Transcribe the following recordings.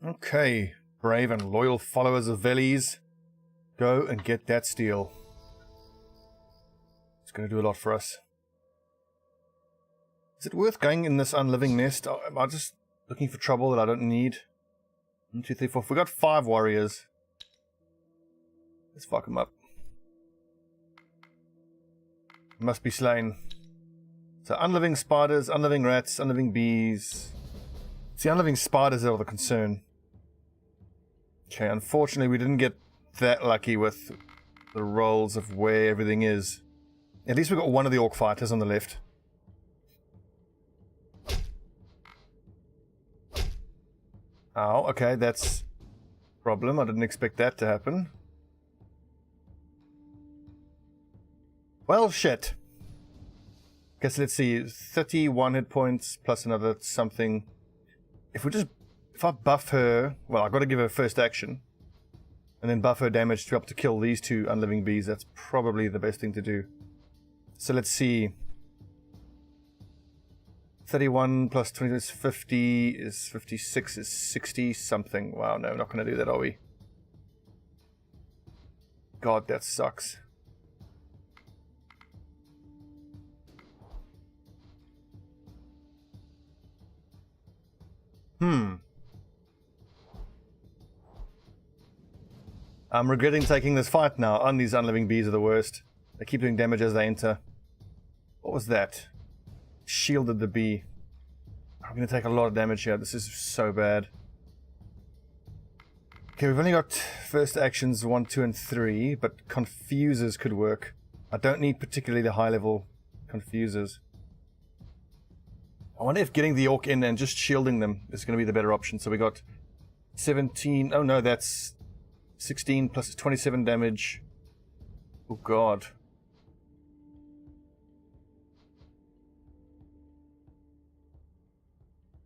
Okay, brave and loyal followers of Veles, go and get that steel. It's going to do a lot for us. Is it worth going in this unliving nest? Am I just looking for trouble that I don't need? 1, 2, 3, 4. We got 5 warriors. Let's fuck them up. Must be slain. So unliving spiders, unliving rats, unliving bees. It's the unliving spiders that are the concern. Okay, unfortunately we didn't get that lucky with the rolls of where everything is. At least we got one of the orc fighters on the left. Oh, okay, that's a problem. I didn't expect that to happen. Well, shit. Guess let's see, 31 hit points plus another something. If I buff her, well, I've got to give her first action. And then buff her damage to be able to kill these 2 unliving bees. That's probably the best thing to do. So let's see. 31 plus 20 is 50, is 56, is 60 something. Wow, no, we're not going to do that, are we? God, that sucks. I'm regretting taking this fight now. And these unliving bees are the worst. They keep doing damage as they enter. What was that? Shielded the bee. I'm going to take a lot of damage here. This is so bad. Okay, we've only got first actions 1, 2, and 3, but confusers could work. I don't need particularly the high level confusers. I wonder if getting the orc in and just shielding them is going to be the better option. So we got 17. Oh no, that's 16 plus 27 damage. Oh god.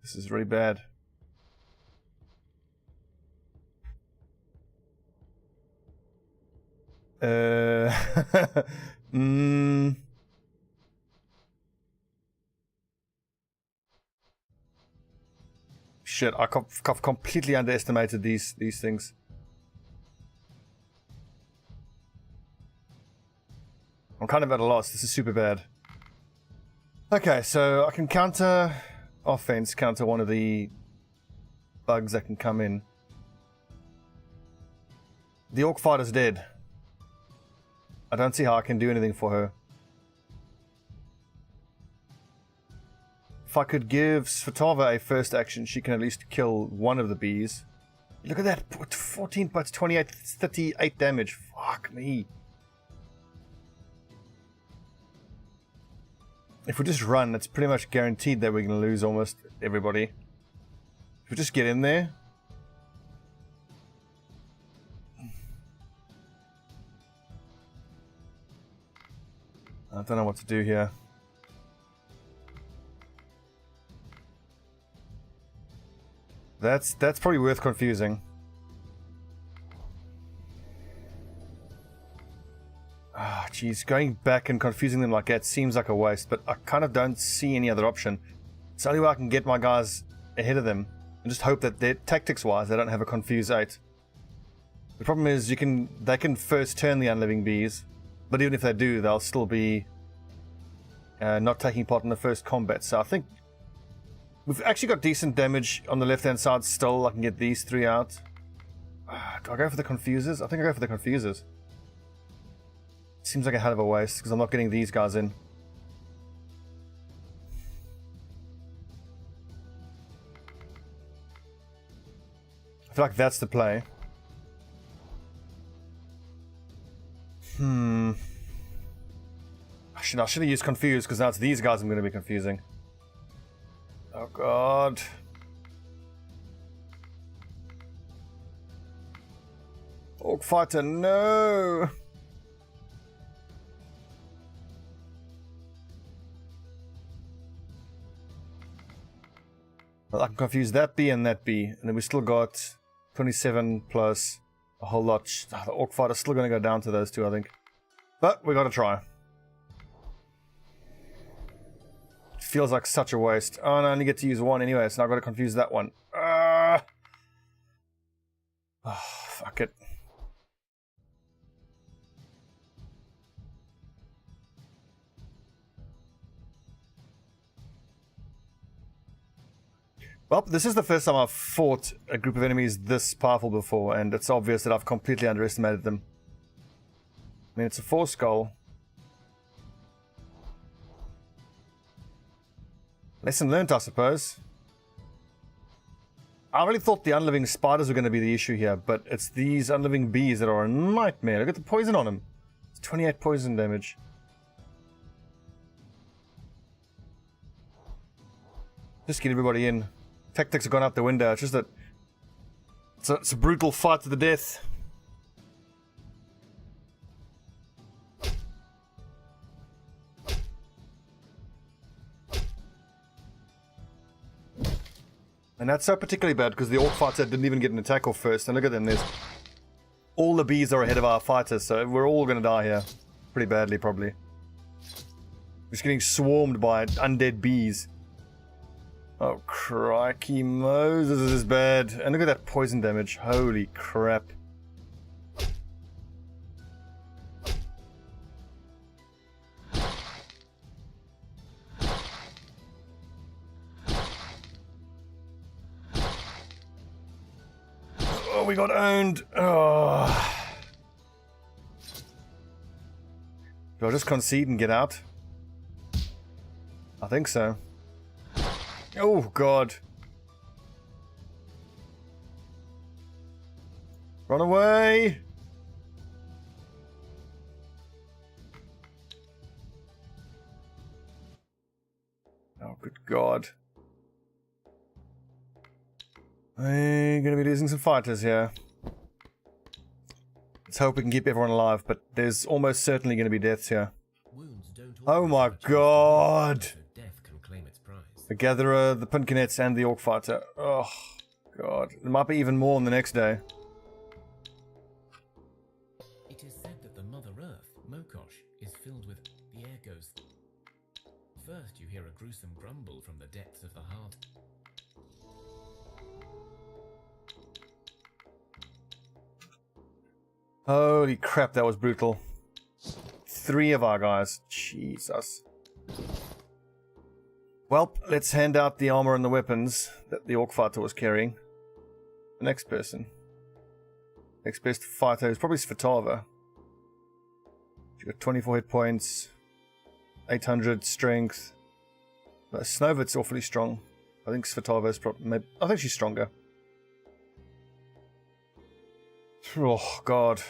This is really bad. Shit, I've completely underestimated these things. I'm kind of at a loss. This is super bad. Okay, so I can counter offense, counter one of the bugs that can come in. The orc fighter's dead. I don't see how I can do anything for her. If I could give Svetova a first action, she can at least kill one of the bees. Look at that, 14 plus 28, 38 damage. Fuck me. If we just run, it's pretty much guaranteed that we're going to lose almost everybody. If we just get in there. I don't know what to do here. That's probably worth confusing. Ah, jeez, going back and confusing them like that seems like a waste, but I kind of don't see any other option. It's the only way I can get my guys ahead of them and just hope that they're tactics-wise they don't have a confuse 8. The problem is they can first turn the unliving bees, but even if they do, they'll still be not taking part in the first combat. So I think we've actually got decent damage on the left-hand side still. I can get these 3 out. Do I go for the confusers? I think I go for the confusers. Seems like a hell of a waste because I'm not getting these guys in. I feel like that's the play. I should have used confused because now it's these guys I'm going to be confusing. Oh god. Orc fighter, no! Well, I can confuse that bee and that bee, and then we still got 27 plus a whole lot. The orc fighter's still going to go down to those 2, I think. But we got to try. Feels like such a waste. Oh, and I only get to use 1 anyway, so now I've got to confuse that one. Oh, fuck it. Well, this is the first time I've fought a group of enemies this powerful before, and it's obvious that I've completely underestimated them. I mean, it's a 4 skull. Lesson learnt, I suppose. I really thought the unliving spiders were going to be the issue here, but it's these unliving bees that are a nightmare. Look at the poison on them. It's 28 poison damage. Just get everybody in. Tactics have gone out the window. It's just that it's a brutal fight to the death. And that's so particularly bad because the orc fighter didn't even get an attack off first. And look at them, there's all the bees are ahead of our fighters, so we're all going to die here. Pretty badly, probably. We're just getting swarmed by undead bees. Oh, crikey, Moses, this is bad. And look at that poison damage. Holy crap. Oh, we got owned. Oh. Do I just concede and get out? I think so. Oh, God. Run away! Oh, good God. We're going to be losing some fighters here. Let's hope we can keep everyone alive, but there's almost certainly going to be deaths here. Oh my God! The Gatherer, the Pinkenets, and the Orc Fighter. Oh, God. There might be even more on the next day. It is said that the Mother Earth, Mokosh, is filled with... The air goes... First you hear a gruesome grumble from the depths of the heart. Holy crap, that was brutal. 3 of our guys. Jesus. Well, let's hand out the armor and the weapons that the Orc Fighter was carrying. The next person. Next best fighter is probably Svatava. She got 24 hit points, 800 strength. Snovit's awfully strong. I think Svatava's probably... I think she's stronger. Oh, God.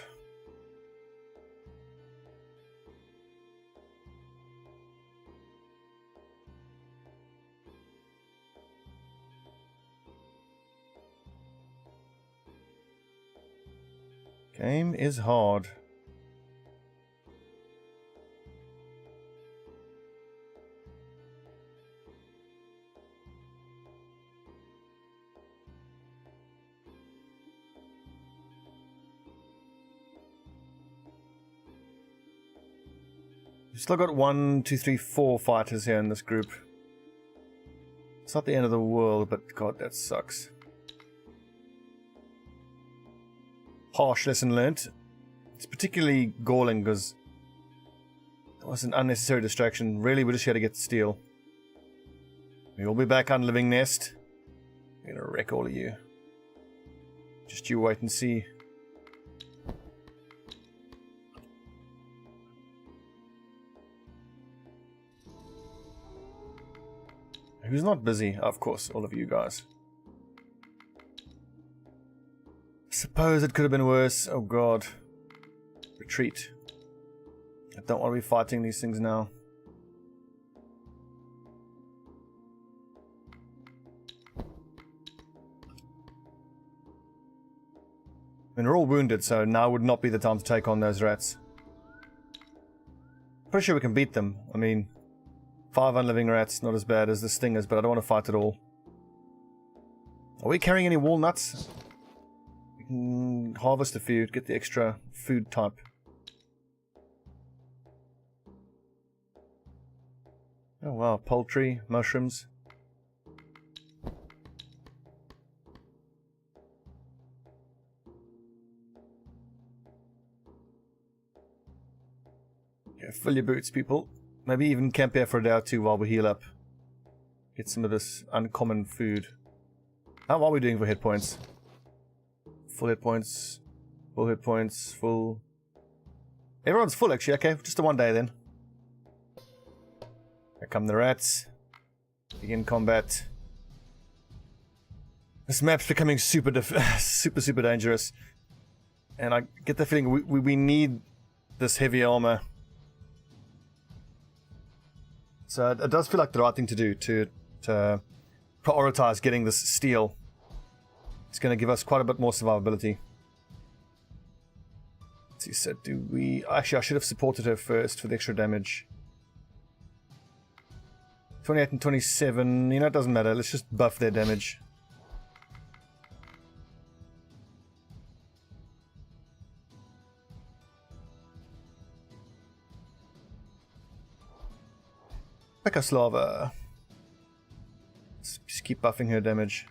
Game is hard. We've still got 1, 2, 3, 4 fighters here in this group. It's not the end of the world, but God, that sucks. Harsh lesson learnt. It's particularly galling because it was an unnecessary distraction. Really, we're just here to get the steel. We'll be back on Living Nest. We're gonna wreck all of you. Just you wait and see. Who's not busy? Of course, all of you guys. Suppose it could have been worse. Oh God. Retreat. I don't want to be fighting these things now. I mean, we're all wounded, so now would not be the time to take on those rats. Pretty sure we can beat them. I mean, 5 unliving rats, not as bad as the stingers, but I don't want to fight at all. Are we carrying any walnuts? We can harvest a few, get the extra food type. Oh wow, poultry, mushrooms. Okay, fill your boots, people. Maybe even camp here for a day or two while we heal up. Get some of this uncommon food. How are we doing for hit points? Full hit points. Full hit points. Full. Everyone's full, actually. Okay, just a 1 day then. Here come the rats. Begin combat. This map's becoming super dangerous. And I get the feeling we need this heavy armor. So it does feel like the right thing to do to prioritize getting this steel. It's going to give us quite a bit more survivability. Let's see, so do we... Actually, I should have supported her first for the extra damage. 28 and 27, you know, it doesn't matter. Let's just buff their damage. Slava. Let's just keep buffing her damage.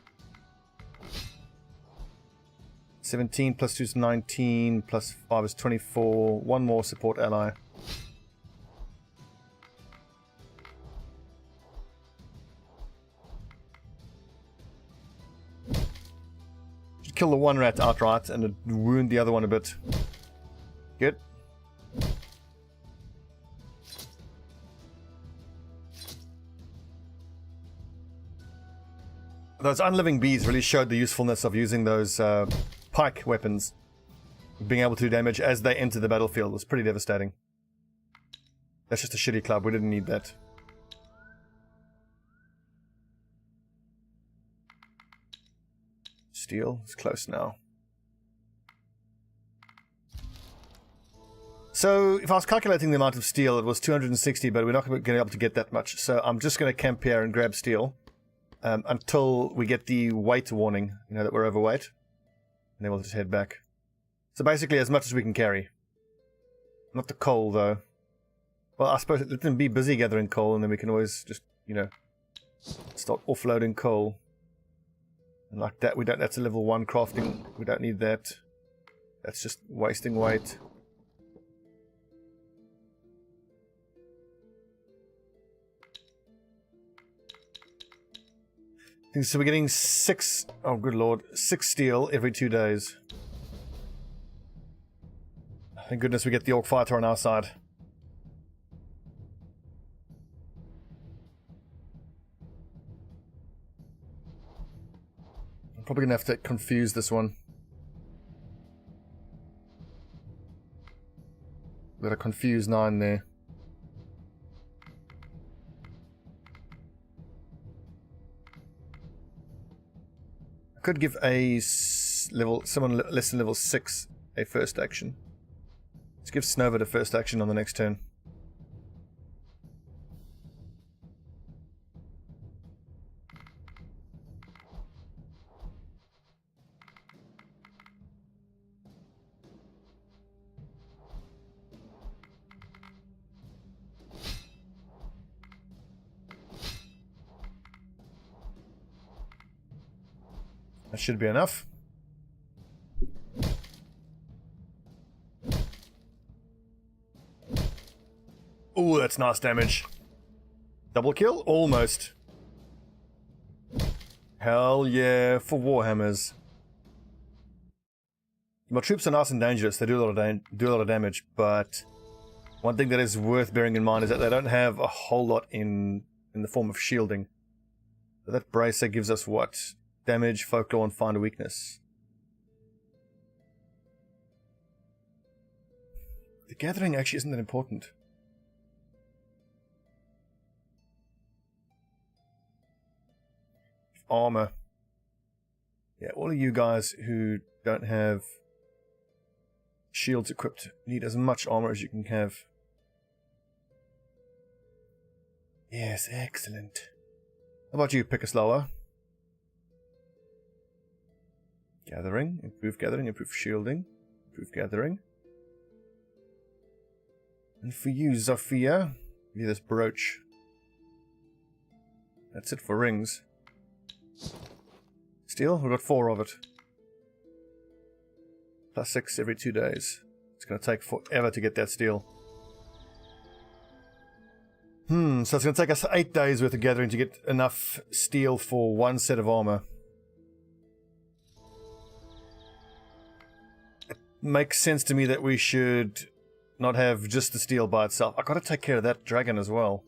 17 plus 2 is 19, plus 5 is 24. One more support ally. Should kill the one rat outright and wound the other one a bit. Good. Those unliving bees really showed the usefulness of using those pike weapons. Being able to do damage as they enter the battlefield was pretty devastating. That's just a shitty club, we didn't need that. Steel, it's close now. So, if I was calculating the amount of steel, it was 260, but we're not going to be able to get that much. So I'm just going to camp here and grab steel. Until we get the weight warning, you know, that we're overweight. And then we'll just head back. So basically as much as we can carry. Not the coal, though. Well, I suppose let them be busy gathering coal, and then we can always just, you know, start offloading coal. And like that, we don't, that's a level 1 crafting. We don't need that. That's just wasting weight. So we're getting 6, oh good lord, 6 steel every 2 days. Thank goodness we get the Orc Fighter on our side. I'm probably going to have to confuse this one. Got a confuse 9 there. Could give a someone less than level 6 a first action. Let's give Snova the first action on the next turn. That should be enough. Ooh, that's nice damage. Double kill? Almost. Hell yeah, for Warhammers. My troops are nice and dangerous. They do a lot of damage, but one thing that is worth bearing in mind is that they don't have a whole lot in the form of shielding. So that bracer gives us what? Damage, folklore, and find a weakness. The gathering actually isn't that important. Armor. Yeah, all of you guys who don't have shields equipped need as much armor as you can have. Yes, excellent. How about you, Pickaslawa? Gathering, improve shielding, improve gathering. And for you, Zofia, give you this brooch. That's it for rings. Steel, we've got 4 of it. +6 every 2 days. It's going to take forever to get that steel. So it's going to take us 8 days worth of gathering to get enough steel for one set of armor. It makes sense to me that we should not have just the steel by itself. I've got to take care of that dragon as well.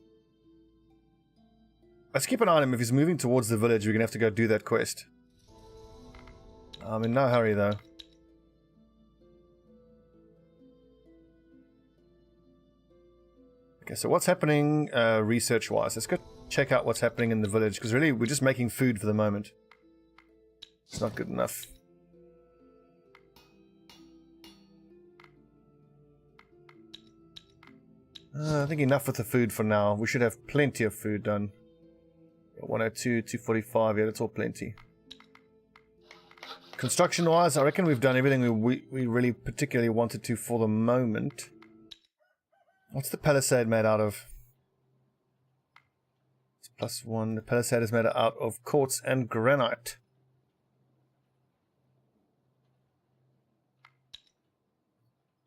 Let's keep an eye on him. If he's moving towards the village, we're going to have to go do that quest. I'm in no hurry though. Okay, so what's happening research-wise? Let's go check out what's happening in the village, because really we're just making food for the moment. It's not good enough. I think enough with the food for now. We should have plenty of food done. 102, 245, yeah, that's all plenty. Construction-wise, I reckon we've done everything we really particularly wanted to for the moment. What's the palisade made out of? It's +1. The palisade is made out of quartz and granite.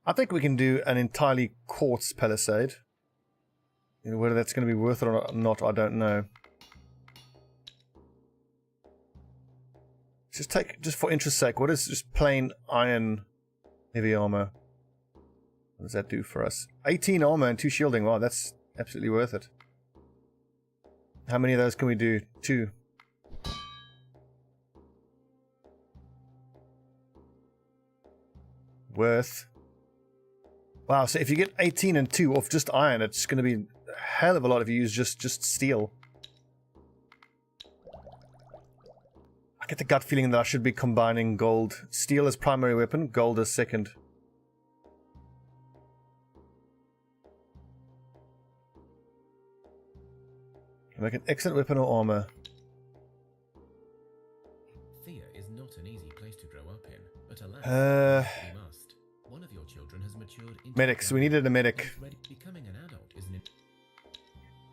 I think we can do an entirely quartz palisade. You know, whether that's going to be worth it or not, I don't know. Just for interest's sake, what is just plain iron heavy armor? What does that do for us? 18 armor and 2 shielding. Wow, that's absolutely worth it. How many of those can we do? 2. Worth. Wow, so if you get 18 and 2 off just iron, it's going to be a hell of a lot if you use just steel. I get the gut feeling that I should be combining gold. Steel as primary weapon, gold as second. Make an excellent weapon or armor. Thea is not an easy place to grow up in, but alas, we must. One of your children has matured into medics. We needed a medic. Becoming an adult is an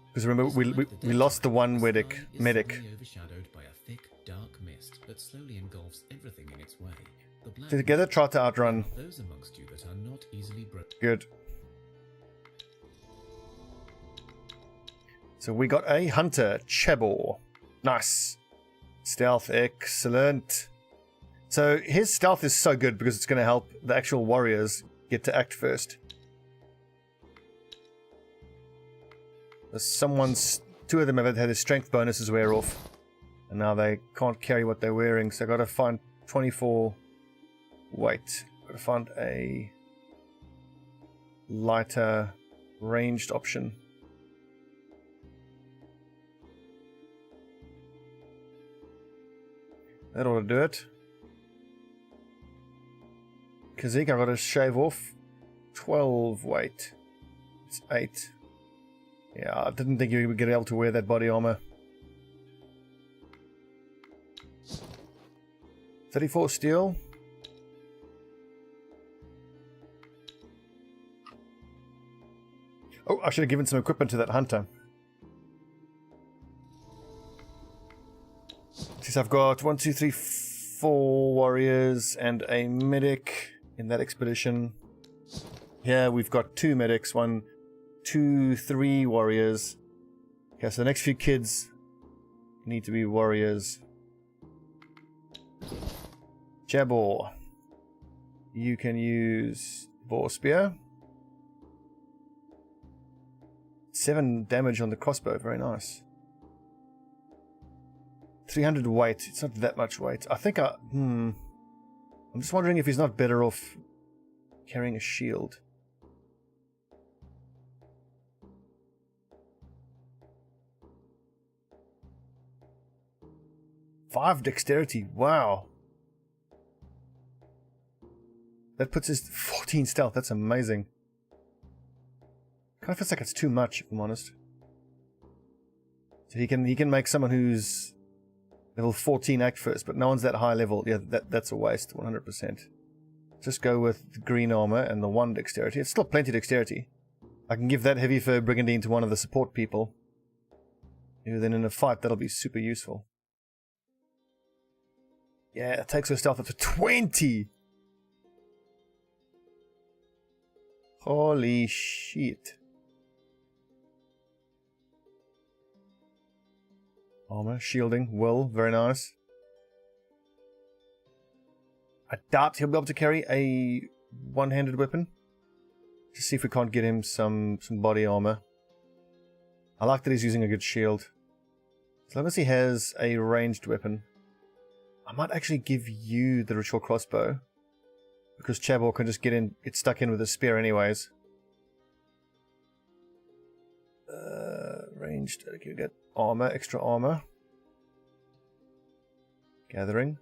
because remember, we lost the one medic. Overshadowed by a thick, dark mist that slowly engulfs everything in its way. The black together, try to outrun. Those amongst you that are not easily broken. Good. So we got a hunter, Chebor. Nice. Stealth, excellent. So his stealth is so good because it's going to help the actual warriors get to act first. Two of them have had their strength bonuses wear off. And now they can't carry what they're wearing. So I've got to find 24 weight. I've got to find a lighter ranged option. That ought to do it. Kazik, I've got to shave off 12 weight. It's 8. Yeah, I didn't think you would get able to wear that body armor. 34 steel. Oh, I should have given some equipment to that hunter. So I've got 1, 2, 3, 4 warriors and a medic in that expedition. Here we've got 2 medics, 1, 2, 3 warriors. Okay, so the next few kids need to be warriors. Jabor. You can use boar spear. 7 damage on the crossbow, very nice. 300 weight, it's not that much weight. I think I'm just wondering if he's not better off carrying a shield. Five dexterity, wow. That puts his 14 stealth, that's amazing. Kind of feels like it's too much, if I'm honest. So he can make someone who's level 14 act first, but no one's that high level. Yeah, that's a waste, 100%. Just go with the green armor and the 1 dexterity. It's still plenty dexterity. I can give that heavy fur brigandine to one of the support people. Maybe then in a fight, that'll be super useful. Yeah, it takes her stealth up to 20! Holy shit. Armor, shielding, will, very nice. I doubt he'll be able to carry a one-handed weapon. Just see if we can't get him some body armor. I like that he's using a good shield. As long as he has a ranged weapon. I might actually give you the ritual crossbow. Because Chabor can just get stuck in with a spear anyways. Ranged, okay, we get armor, extra armor. Gathering.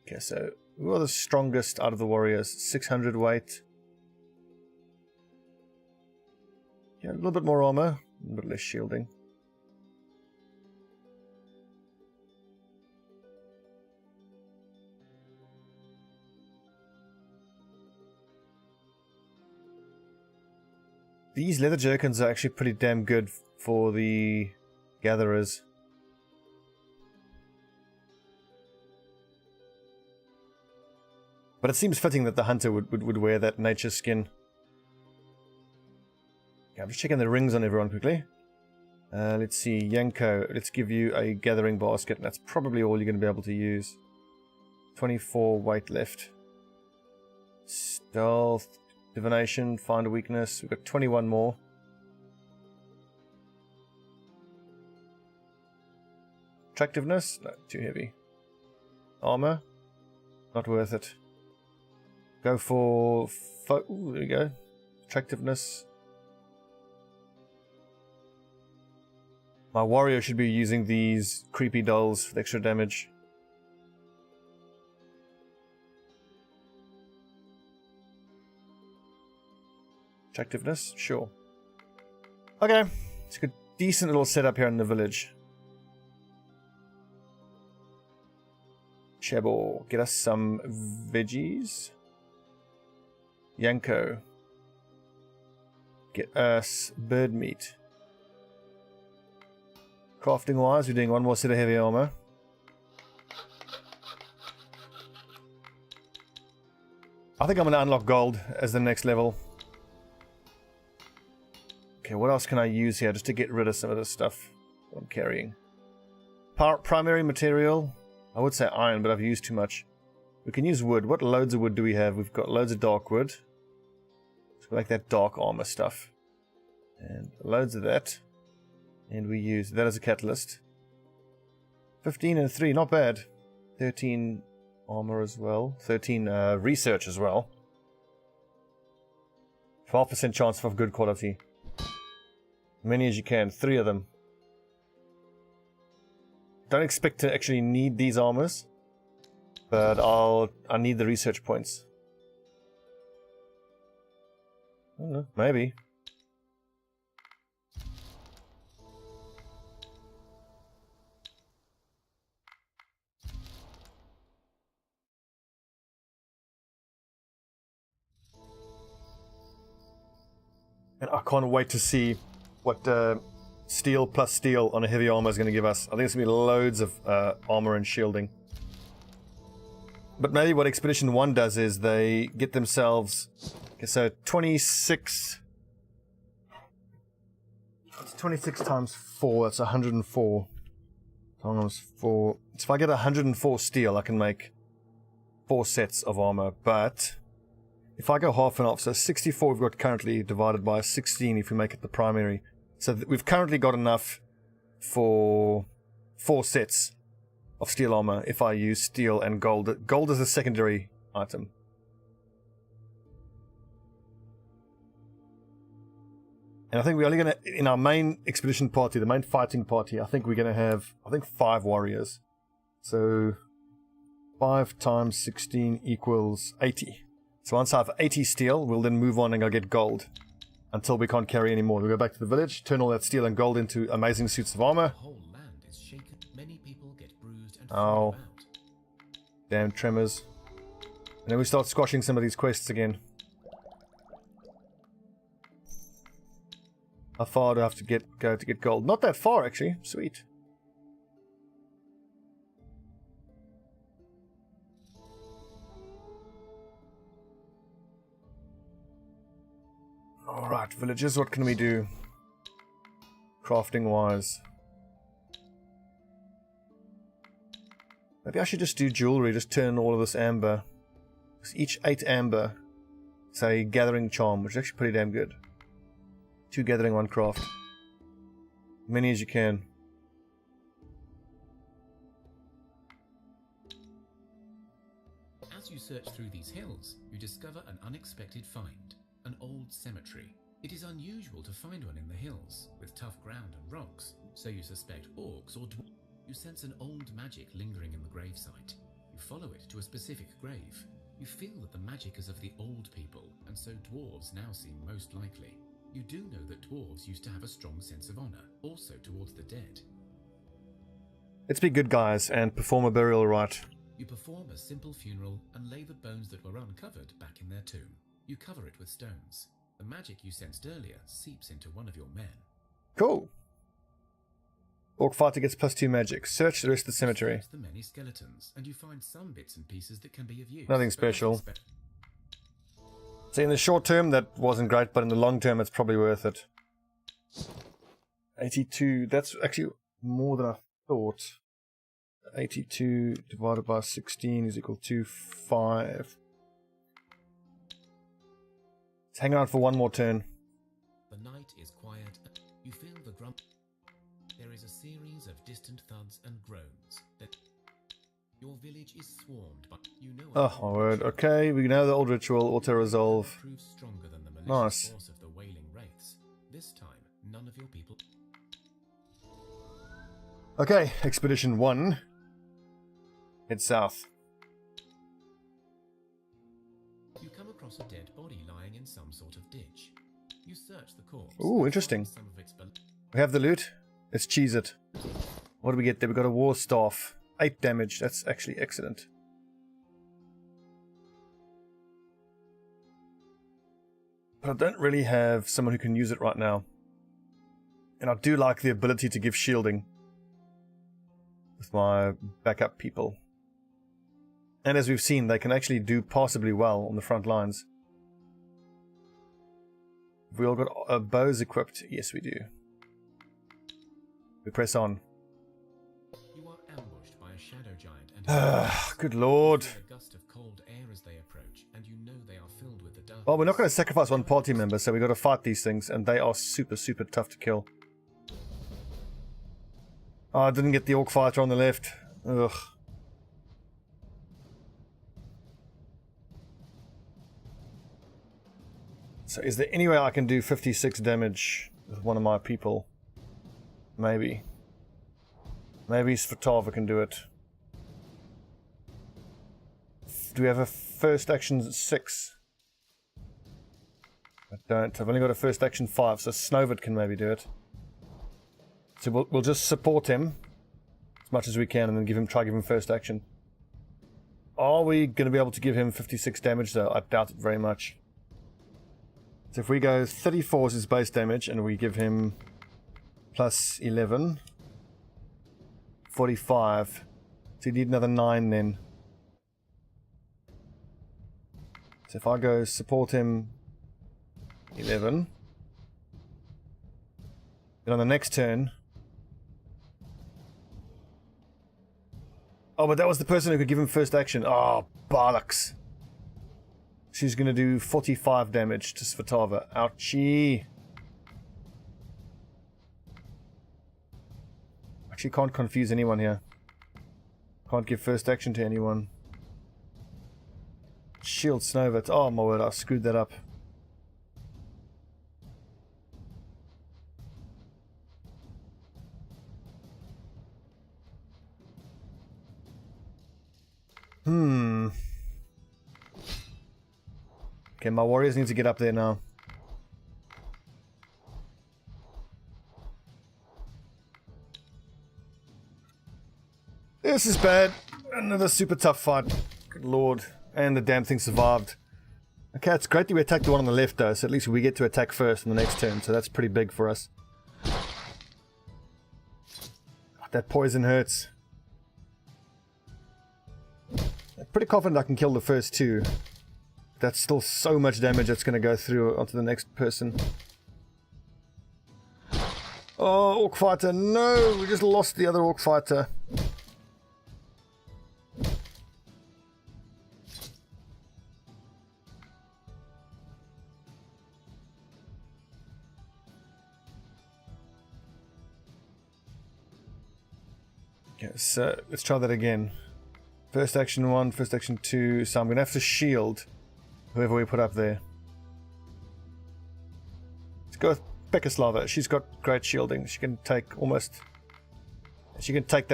Okay, so who are the strongest out of the warriors? 600 weight. Yeah, a little bit more armor, a little bit less shielding. These leather jerkins are actually pretty damn good for the gatherers. But it seems fitting that the hunter would wear that nature skin. Okay, I'm just checking the rings on everyone quickly. Let's see, Yanko, let's give you a gathering basket. That's probably all you're going to be able to use. 24 weight left. Stealth, divination, find a weakness. We've got 21 more. Attractiveness? No, too heavy. Armor? Not worth it. Go for... Ooh, there we go. Attractiveness. My warrior should be using these creepy dolls for the extra damage. Attractiveness? Sure. Okay. It's a decent little setup here in the village. Chebor, get us some veggies. Yanko, get us bird meat. Crafting wise, we're doing one more set of heavy armor. I think I'm going to unlock gold as the next level. Okay, what else can I use here just to get rid of some of this stuff I'm carrying? Primary material. I would say iron, but I've used too much. We can use wood. What loads of wood do we have? We've got loads of dark wood. Let's make that dark armor stuff. And loads of that. And we use that as a catalyst. 15 and 3, not bad. 13 armor as well. 13 research as well. 12% chance of good quality. Many as you can. 3 of them. Don't expect to actually need these armors. But I need the research points. I don't know, maybe. And I can't wait to see what steel plus steel on a heavy armor is going to give us. I think it's going to be loads of armor and shielding. But maybe what Expedition 1 does is they get themselves... Okay, so 26... It's 26 times 4, that's 104. Times 4... So if I get 104 steel, I can make 4 sets of armor. But if I go half and half, so 64 we've got currently divided by 16 if we make it the primary. So we've currently got enough for 4 sets of steel armor if I use steel and gold. Gold is a secondary item. And I think we're only going to, in our main expedition party, the main fighting party, I think we're going to have, 5 warriors. So 5 times 16 equals 80. So once I have 80 steel, we'll then move on and go get gold. Until we can't carry any more. We'll go back to the village, turn all that steel and gold into amazing suits of armor. The whole land is shaken. Many people get bruised and Oh. fall about. Damn tremors. And then we start squashing some of these quests again. How far do I have to go to get gold? Not that far, actually. Sweet. Villagers, what can we do? Crafting wise. Maybe I should just do jewelry, just turn all of this amber. Because each 8 amber is a gathering charm, which is actually pretty damn good. 2 gathering, 1 craft. Many as you can. As you search through these hills, you discover an unexpected find, an old cemetery. It is unusual to find one in the hills, with tough ground and rocks, so you suspect orcs or dwarves. You sense an old magic lingering in the gravesite. You follow it to a specific grave. You feel that the magic is of the old people, and so dwarves now seem most likely. You do know that dwarves used to have a strong sense of honor, also towards the dead. Let's be good guys and perform a burial rite. You perform a simple funeral and lay the bones that were uncovered back in their tomb. You cover it with stones. The magic you sensed earlier seeps into one of your men. Cool. Orc fighter gets +2 magic. Search the rest of the cemetery. Search the many skeletons, and you find some bits and pieces that can be of use. Nothing special. So in the short term, that wasn't great, but in the long term, it's probably worth it. 82. That's actually more than I thought. 82 divided by 16 is equal to 5. Let's hang around for one more turn. The night is quiet. You feel the grump. There is a series of distant thuds and groans. Your village is swarmed, but you know. Oh my word. Okay, we know the old ritual, auto-resolve. Proves stronger than the malicious Nice. force of the wailing wraiths. This time, none of your people. Okay, Expedition 1. Head south. You come across a dead body lying in some sort of ditch. You search the corpse. Ooh, interesting. Some of its We have the loot. Let's cheese it. What do we get there? We got a war staff. 8 damage. That's actually excellent. But I don't really have someone who can use it right now. And I do like the ability to give shielding with my backup people. And as we've seen, they can actually do passably well on the front lines. Have we all got bows equipped? Yes, we do. We press on. You are ambushed by a shadow giant and Good lord. a gust of cold air as they approach, and you know they are filled with the dark. Well, we're not going to sacrifice one party member, so we've got to fight these things, and they are super, super tough to kill. Oh, I didn't get the orc fighter on the left. Ugh. So is there any way I can do 56 damage with one of my people? Maybe. Maybe Svatava can do it. Do we have a first action 6? I don't. I've only got a first action 5, so Snovid can maybe do it. So we'll just support him as much as we can and then try to give him first action. Are we going to be able to give him 56 damage though? I doubt it very much. So if we go 34 is his base damage and we give him plus 11, 45. So you need another 9 then. So if I go support him 11, then on the next turn. Oh, but that was the person who could give him first action. Oh, bollocks. She's going to do 45 damage to Svatava. Ouchie. Actually, can't confuse anyone here. Can't give first action to anyone. Shield Snovet. Oh my word, I screwed that up. Okay, my warriors need to get up there now. This is bad. Another super tough fight. Good lord. And the damn thing survived. Okay, it's great that we attacked the one on the left though, so at least we get to attack first in the next turn, so that's pretty big for us. God, that poison hurts. I'm pretty confident I can kill the first 2. That's still so much damage that's going to go through onto the next person. Oh, orc fighter, no! We just lost the other orc fighter. Okay, so let's try that again. First action 1, first action 2, so I'm going to have to shield whoever we put up there. Let's go with Pekoslava. She's got great shielding. She can take that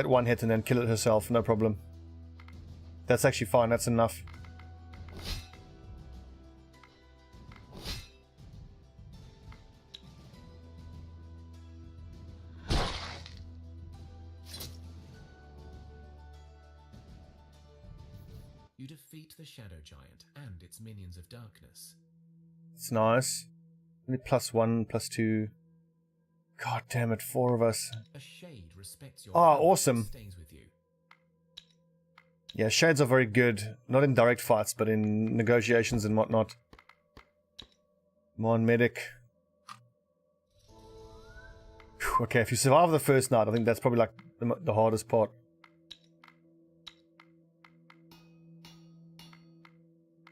one hit and then kill it herself, no problem. That's actually fine, that's enough. You defeat the Shadow Giant and its minions of darkness. It's nice. Only +1, +2. God damn it, 4 of us. A shade respects your awesome. stays with you. Yeah, shades are very good. Not in direct fights, but in negotiations and whatnot. Come on, medic. Whew, okay, if you survive the first night, I think that's probably like the hardest part.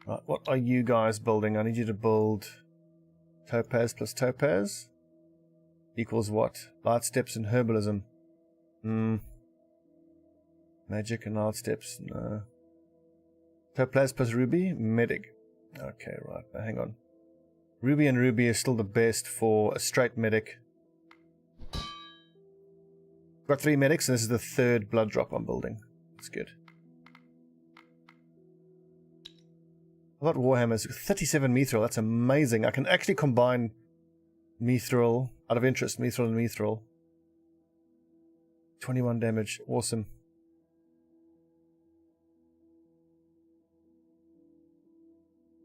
Right, what are you guys building? I need you to build topaz plus topaz. Equals what? Light steps and herbalism. Magic and light steps. No. Topaz plus ruby. Medic. Okay, right. Now hang on. Ruby and ruby is still the best for a straight medic. Got 3 medics, and this is the 3rd blood drop I'm building. That's good. What about Warhammers? 37 mithril, that's amazing. I can actually combine mithril, out of interest, mithril and mithril. 21 damage, awesome.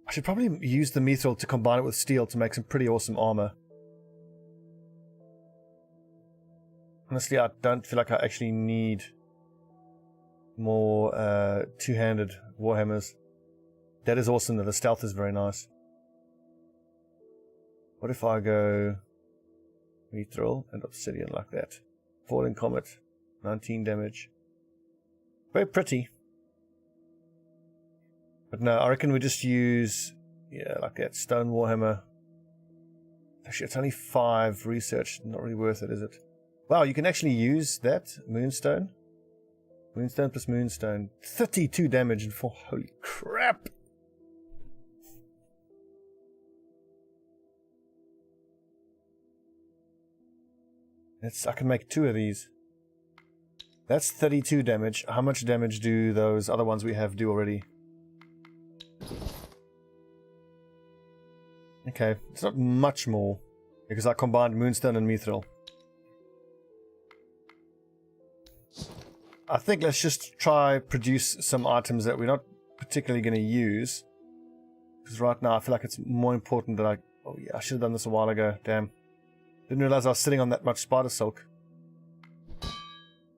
I should probably use the mithril to combine it with steel to make some pretty awesome armor. Honestly, I don't feel like I actually need more two-handed Warhammers. That is awesome though, the stealth is very nice. What if I go mithril and obsidian like that? Falling Comet, 19 damage. Very pretty. But no, I reckon we just use, yeah, like that stone Warhammer. Actually, it's only 5 research, not really worth it, is it? Wow, you can actually use that moonstone. Moonstone plus moonstone. 32 damage and 4. Holy crap! I can make 2 of these. That's 32 damage. How much damage do those other ones we have do already? Okay, it's not much more, because I combined moonstone and mithril. I think let's just try produce some items that we're not particularly going to use. Because right now I feel like it's more important that oh yeah, I should have done this a while ago, damn. Didn't realize I was sitting on that much spider silk. How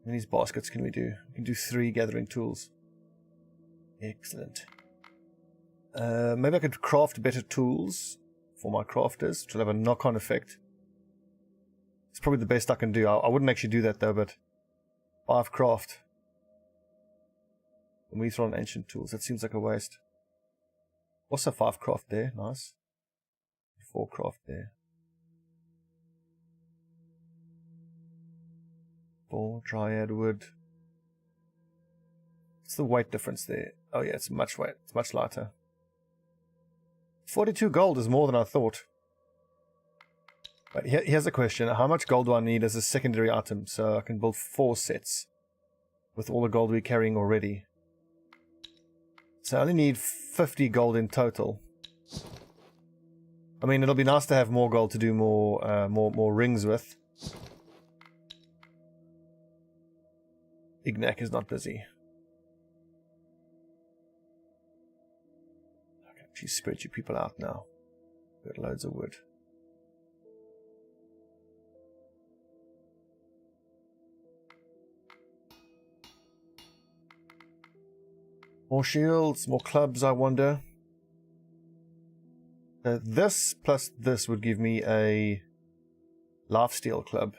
many baskets can we do? We can do 3 gathering tools. Excellent. Maybe I could craft better tools for my crafters, which will have a knock-on effect. It's probably the best I can do. I wouldn't actually do that though, but 5 craft. And we throw on ancient tools. That seems like a waste. Also 5 craft there. Nice. 4 craft there. 4 dryad wood. What's the weight difference there? Oh yeah, it's much weight. It's much lighter. 42 gold is more than I thought. But here's a question. How much gold do I need as a secondary item so I can build 4 sets with all the gold we're carrying already? So I only need 50 gold in total. I mean, it'll be nice to have more gold to do more rings with. Ignac is not busy. I can actually spread you people out now. Got loads of wood. More shields, more clubs, I wonder. This plus this would give me a lifesteal club.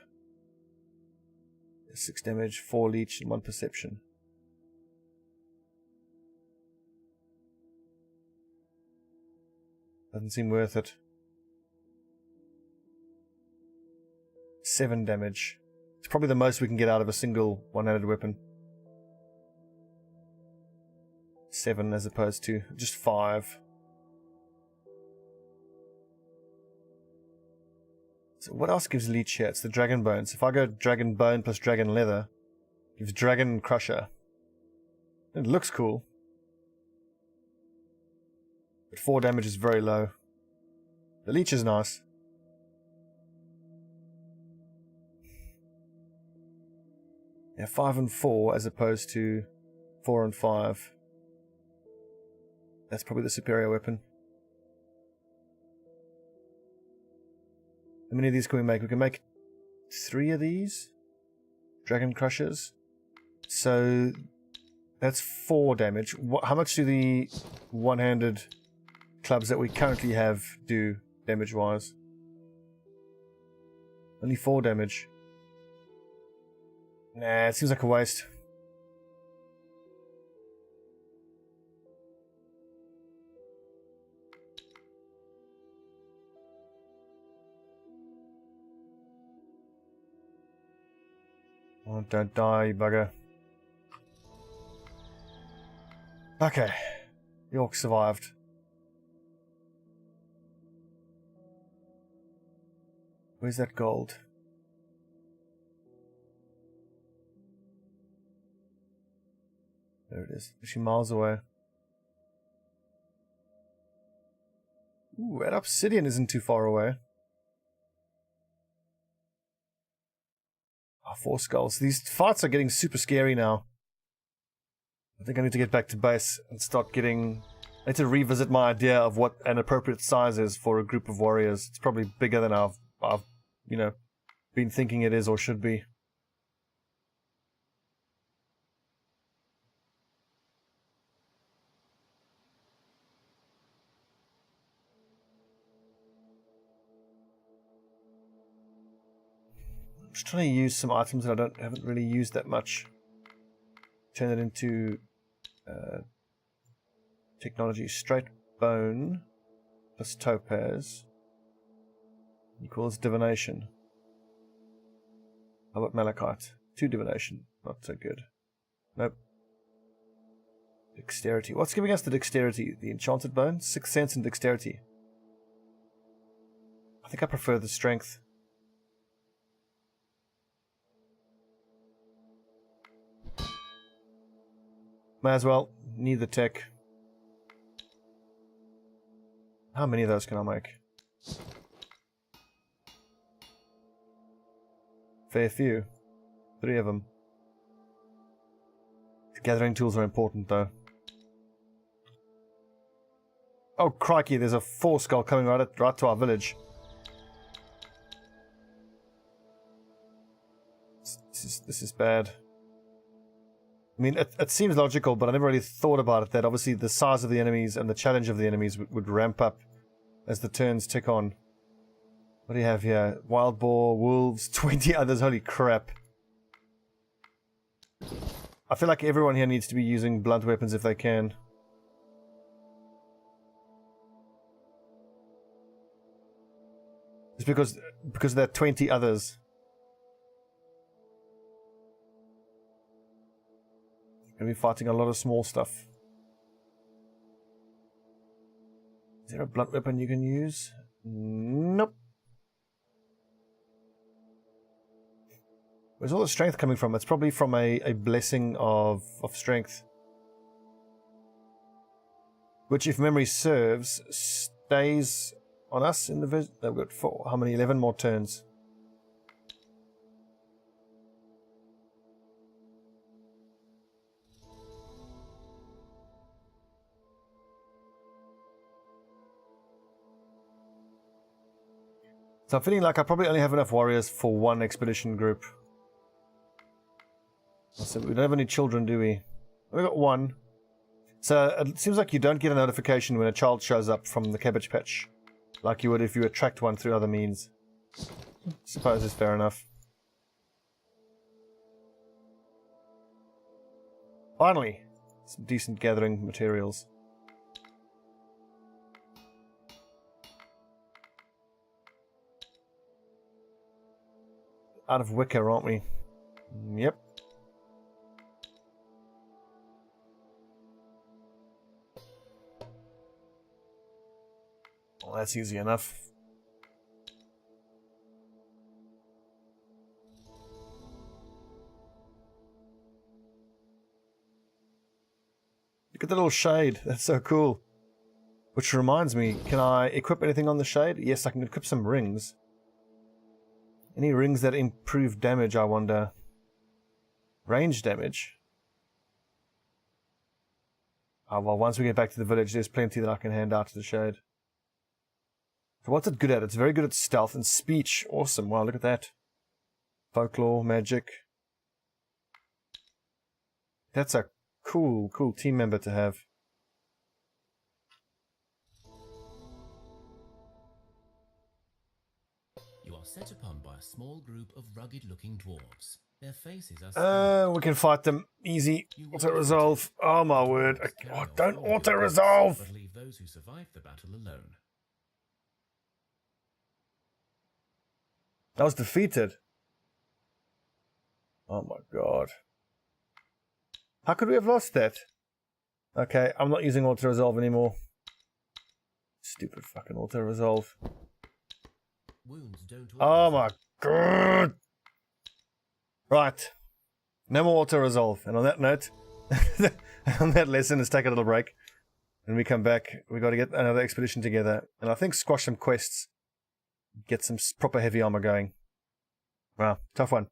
6 damage, 4 leech, and 1 perception. Doesn't seem worth it. 7 damage. It's probably the most we can get out of a single one-handed weapon. 7 as opposed to just 5. So what else gives leech here? It's the dragon bones. If I go dragon bone plus dragon leather, it gives dragon crusher. It looks cool. But 4 damage is very low. The leech is nice. Yeah, 5 and 4 as opposed to 4 and 5. That's probably the superior weapon. How many of these can we make? We can make 3 of these. Dragon crushers. So that's 4 damage. How much do the one-handed clubs that we currently have do damage-wise? Only 4 damage. Nah, it seems like a waste. Oh, don't die, you bugger. Okay. York survived. Where's that gold? There it is. Actually miles away. Ooh, that obsidian isn't too far away. Oh, 4 skulls. These fights are getting super scary now. I think I need to get back to base and start getting... I need to revisit my idea of what an appropriate size is for a group of warriors. It's probably bigger than I've you know, been thinking it is or should be. I'm just trying to use some items that I haven't really used that much. Turn it into technology. Straight bone plus topaz equals divination. How about malachite? 2 divination. Not so good. Nope. Dexterity. What's giving us the dexterity? The enchanted bone? 6th sense and dexterity. I think I prefer the strength. May as well. Need the tech. How many of those can I make? Fair few. 3 of them. The gathering tools are important though. Oh crikey, there's a 4 skull coming right to our village. This is bad. I mean, it seems logical, but I never really thought about it, that obviously the size of the enemies and the challenge of the enemies would ramp up as the turns tick on. What do you have here? Wild boar, wolves, 20 others, holy crap. I feel like everyone here needs to be using blunt weapons if they can. It's because there are 20 others. Gonna be fighting a lot of small stuff. Is there a blunt weapon you can use? Nope. Where's all the strength coming from? It's probably from a blessing of strength. Which, if memory serves, stays on us in the vision. We've got 4. How many? 11 more turns. So I'm feeling like I probably only have enough warriors for 1 expedition group. So we don't have any children, do we? We've got 1. So it seems like you don't get a notification when a child shows up from the cabbage patch, like you would if you attract one through other means. Suppose it's fair enough. Finally, some decent gathering materials. Out of wicker, aren't we? Yep. Well, that's easy enough. Look at the little shade. That's so cool. Which reminds me, can I equip anything on the shade? Yes, I can equip some rings. Any rings that improve damage, I wonder. Range damage. Oh, well, once we get back to the village, there's plenty that I can hand out to the shade. So what's it good at? It's very good at stealth and speech. Awesome. Wow, look at that. Folklore, magic. That's a cool team member to have. You are set upon by a small group of rugged-looking dwarves. Their faces are we can fight them easy. Auto-resolve. Oh my word. Oh, don't auto-resolve! But leave those who survived the battle alone. I was defeated. Oh my god. How could we have lost that? Okay, I'm not using auto-resolve anymore. Stupid fucking auto-resolve. Wounds don't Oh my god! Right. No more auto-resolve. And on that note, on that lesson, let's take a little break. When we come back, we got to get another expedition together. And I think squash some quests. Get some proper heavy armor going. Wow, tough one.